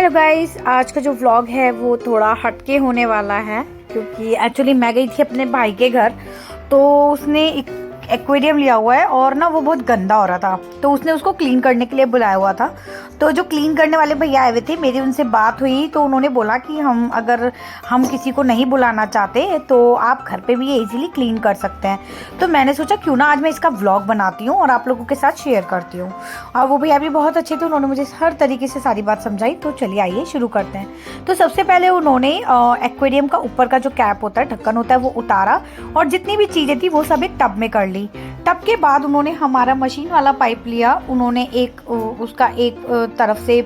Hello guys, आज का जो व्लॉग है वो थोड़ा हटके होने वाला है क्योंकि एक्चुअली मैं गई थी अपने भाई के घर। तो उसने एक एक्वेरियम लिया हुआ है और ना वो बहुत गंदा हो रहा था, तो उसने उसको क्लीन करने के लिए बुलाया हुआ था। तो जो क्लीन करने वाले भैया आए हुए थे, मेरी उनसे बात हुई तो उन्होंने बोला कि अगर हम किसी को नहीं बुलाना चाहते तो आप घर पे भी इजीली क्लीन कर सकते हैं। तो मैंने सोचा क्यों ना आज मैं इसका व्लॉग बनाती हूँ और आप लोगों के साथ शेयर करती हूँ। और वो भैया भी बहुत अच्छे थे, उन्होंने मुझे हर तरीके से सारी बात समझाई। तो चलिए आइए शुरू करते हैं। तो सबसे पहले उन्होंने एक्वेरियम का ऊपर का जो कैप होता है, ढक्कन होता है, वो उतारा और जितनी भी चीज़ें थी वो सब एक टब में कर ली। टब के बाद उन्होंने हमारा मशीन वाला पाइप लिया, उन्होंने उसका एक तरफ से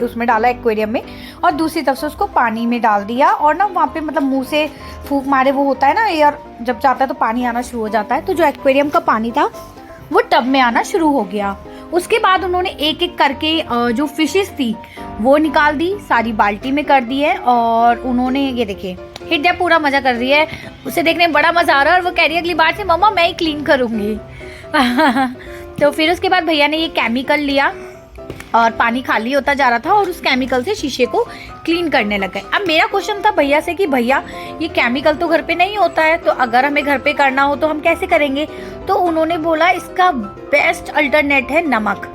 उसमें डाला एक्वेरियम में और दूसरी तरफ से उसको पानी में डाल दिया। और ना वहाँ पे मतलब मुंह से फूंक मारे वो होता है ना, एयर जब जाता है तो पानी आना शुरू हो जाता है। तो जो एक्वेरियम का पानी था वो टब में आना शुरू हो गया। उसके बाद उन्होंने एक एक करके जो फिशेस थी वो निकाल दी, सारी बाल्टी में कर दी है। और उन्होंने ये देखिए हिड्या पूरा मजा कर रही है, उसे देखने में बड़ा मजा आ रहा है और वो कह रही है अगली बार से मम्मा मैं ही क्लीन करूंगी। तो फिर उसके बाद भैया ने ये केमिकल लिया और पानी खाली होता जा रहा था और उस केमिकल से शीशे को क्लीन करने लग गए। अब मेरा क्वेश्चन था भैया से कि भैया ये केमिकल तो घर पे नहीं होता है, तो अगर हमें घर पे करना हो तो हम कैसे करेंगे। तो उन्होंने बोला इसका बेस्ट अल्टरनेट है नमक।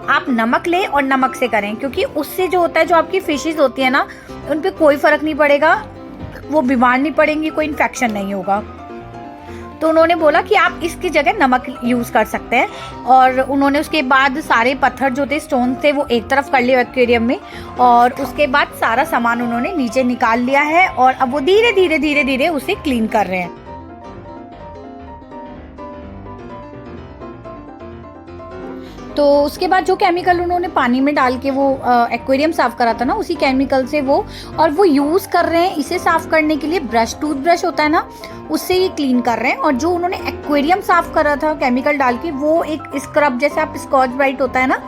आप नमक लें और नमक से करें, क्योंकि उससे जो होता है, जो आपकी फिशेज होती है ना, उन पर कोई फर्क नहीं पड़ेगा, वो बीमार नहीं पड़ेंगी, कोई इन्फेक्शन नहीं होगा। तो उन्होंने बोला कि आप इसकी जगह नमक यूज कर सकते हैं। और उन्होंने उसके बाद सारे पत्थर जो थे, स्टोन थे, वो एक तरफ कर लिए एक्वेरियम में और उसके बाद सारा सामान उन्होंने नीचे निकाल लिया है और अब वो धीरे धीरे धीरे धीरे उसे क्लीन कर रहे हैं। तो उसके बाद जो केमिकल उन्होंने पानी में डाल के वो एक्वेरियम साफ करा था ना, उसी केमिकल से वो यूज़ कर रहे हैं इसे साफ करने के लिए। टूथब्रश होता है ना, उससे ये क्लीन कर रहे हैं। और जो उन्होंने एक्वेरियम साफ करा था केमिकल डाल के, वो एक स्क्रब जैसे आप स्कॉच ब्राइट होता है ना,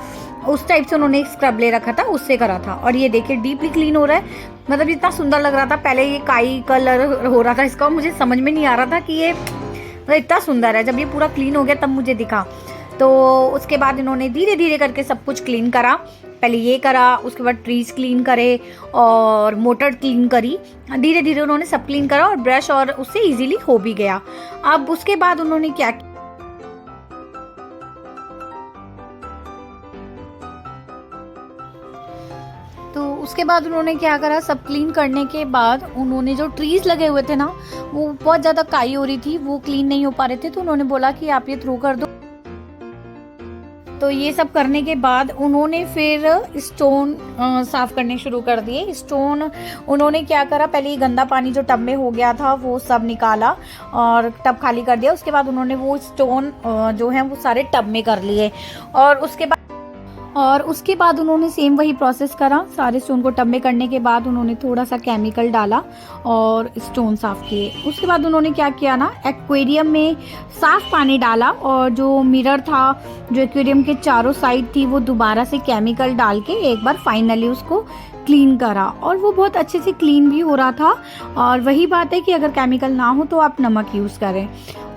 उस टाइप से उन्होंने एक स्क्रब ले रखा था, उससे करा था। और ये देखिए डीपली क्लीन हो रहा है, मतलब इतना सुंदर लग रहा था। पहले ये काई कलर हो रहा था इसका, मुझे समझ में नहीं आ रहा था कि ये मतलब इतना सुंदर है। जब ये पूरा क्लीन हो गया तब मुझे दिखा। तो उसके बाद इन्होंने धीरे धीरे करके सब कुछ क्लीन करा। पहले ये करा, उसके बाद ट्रीज क्लीन करे और मोटर क्लीन करी। धीरे धीरे उन्होंने सब क्लीन करा और ब्रश और उससे इजीली हो भी गया। अब उसके बाद उन्होंने क्या, तो उसके बाद उन्होंने क्या करा, सब क्लीन करने के बाद उन्होंने जो ट्रीज लगे हुए थे ना, वो बहुत ज़्यादा काई हो रही थी, वो क्लीन नहीं हो पा रहे थे। तो उन्होंने बोला कि आप ये थ्रो कर दो। तो ये सब करने के बाद उन्होंने फिर स्टोन साफ करने शुरू कर दिए। स्टोन उन्होंने क्या करा, पहले ये गंदा पानी जो टब में हो गया था वो सब निकाला और टब खाली कर दिया। उसके बाद उन्होंने वो स्टोन जो है वो सारे टब में कर लिए और उसके बाद उन्होंने सेम वही प्रोसेस करा। सारे स्टोन को टब में करने के बाद उन्होंने थोड़ा सा केमिकल डाला और स्टोन साफ किए। उसके बाद उन्होंने क्या किया ना, एक्वेरियम में साफ पानी डाला और जो मिरर था, जो एक्वेरियम के चारों साइड थी, वो दोबारा से केमिकल डाल के एक बार फाइनली उसको क्लीन करा और वो बहुत अच्छे से क्लीन भी हो रहा था। और वही बात है कि अगर केमिकल ना हो तो आप नमक यूज़ करें।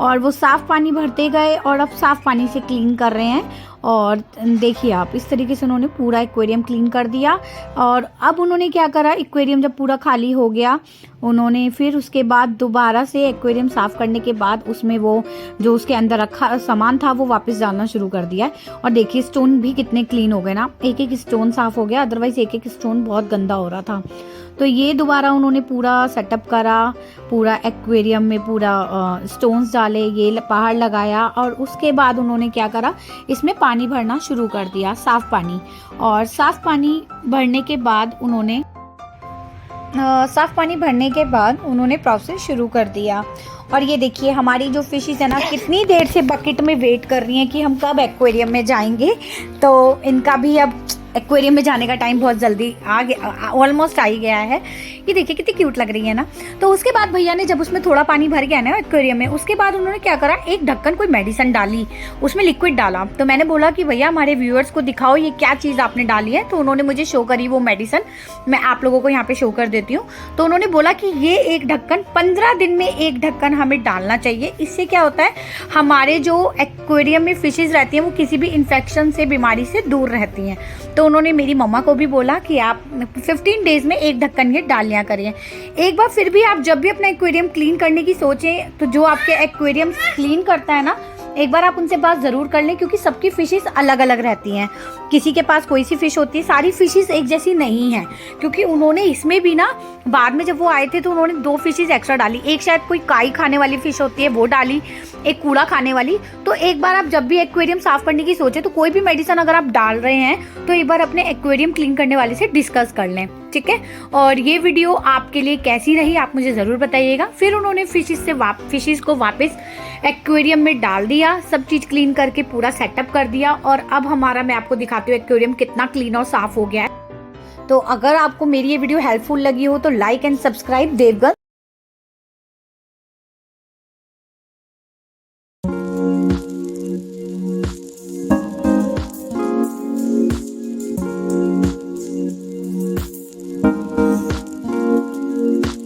और वो साफ़ पानी भरते गए और अब साफ़ पानी से क्लीन कर रहे हैं। और देखिए आप, इस तरीके से उन्होंने पूरा एक्वेरियम क्लीन कर दिया। और अब उन्होंने क्या करा, एक्वेरियम जब पूरा खाली हो गया, उन्होंने फिर उसके बाद दोबारा से एक्वेरियम साफ़ करने के बाद उसमें वो जो उसके अंदर रखा सामान था वो वापस डालना शुरू कर दिया। और देखिए स्टोन भी कितने क्लीन हो गए ना, एक एक स्टोन साफ़ हो गया, अदरवाइज़ एक एक स्टोन बहुत गंदा हो रहा था। तो ये दोबारा उन्होंने पूरा सेटअप करा, पूरा एक्वेरियम में पूरा स्टोन्स डाले, ये बाहर लगाया और उसके बाद उन्होंने क्या करा, इसमें पानी भरना शुरू कर दिया, साफ़ पानी। और साफ़ पानी भरने के बाद उन्होंने प्रोसेस शुरू कर दिया। और ये देखिए हमारी जो फिशेस है ना, कितनी देर से बकेट में वेट कर रही हैं कि हम कब एक्वेरियम में जाएंगे। तो इनका भी अब एक्वेरियम में जाने का टाइम बहुत जल्दी आ गया, ऑलमोस्ट आ ही गया है। ये देखिए कितनी क्यूट लग रही है ना। तो उसके बाद भैया ने जब उसमें थोड़ा पानी भर गया ना एक्वेरियम में, उसके बाद उन्होंने क्या करा, एक ढक्कन कोई मेडिसिन डाली, उसमें लिक्विड डाला। तो मैंने बोला कि भैया हमारे व्यूअर्स को दिखाओ ये क्या चीज़ आपने डाली है। तो उन्होंने मुझे शो करी वो मेडिसिन, मैं आप लोगों को यहाँ पे शो कर देती हूँ। तो उन्होंने बोला कि ये एक ढक्कन 15 दिन में एक ढक्कन हमें डालना चाहिए। इससे क्या होता है, हमारे जो एक्वेरियम में फिशेज रहती हैं वो किसी भी इन्फेक्शन से, बीमारी से दूर रहती हैं। तो उन्होंने मेरी मम्मा को भी बोला कि आप 15 डेज में एक ढक्कन ये डाल लिया करिए। एक बार फिर भी आप जब भी अपना एक्वेरियम क्लीन करने की सोचें तो जो आपके एक्वेरियम क्लीन करता है ना, एक बार आप उनसे बात ज़रूर कर लें, क्योंकि सबकी फिशेस अलग अलग रहती हैं। किसी के पास कोई सी फ़िश होती है, सारी फिशेस एक जैसी नहीं हैं। क्योंकि उन्होंने इसमें भी ना बाद में जब वो आए थे तो उन्होंने 2 फिशेस एक्स्ट्रा डाली। एक शायद कोई काई खाने वाली फ़िश होती है वो डाली, एक कूड़ा खाने वाली। तो एक बार आप जब भी एक्वेरियम साफ़ करने की सोचें तो कोई भी मेडिसिन अगर आप डाल रहे हैं तो एक बार अपने एक्वेरियम क्लीन करने वाले से डिस्कस कर लें, ठीक है। और ये वीडियो आपके लिए कैसी रही आप मुझे ज़रूर बताइएगा। फिर उन्होंने फिशेस को वापस एक्वेरियम में डाल दिया, सब चीज़ क्लीन करके पूरा सेटअप कर दिया। और अब हमारा, मैं आपको दिखाती हूँ एक्वेरियम कितना क्लीन और साफ़ हो गया है। तो अगर आपको मेरी ये वीडियो हेल्पफुल लगी हो तो लाइक एंड सब्सक्राइब देवगन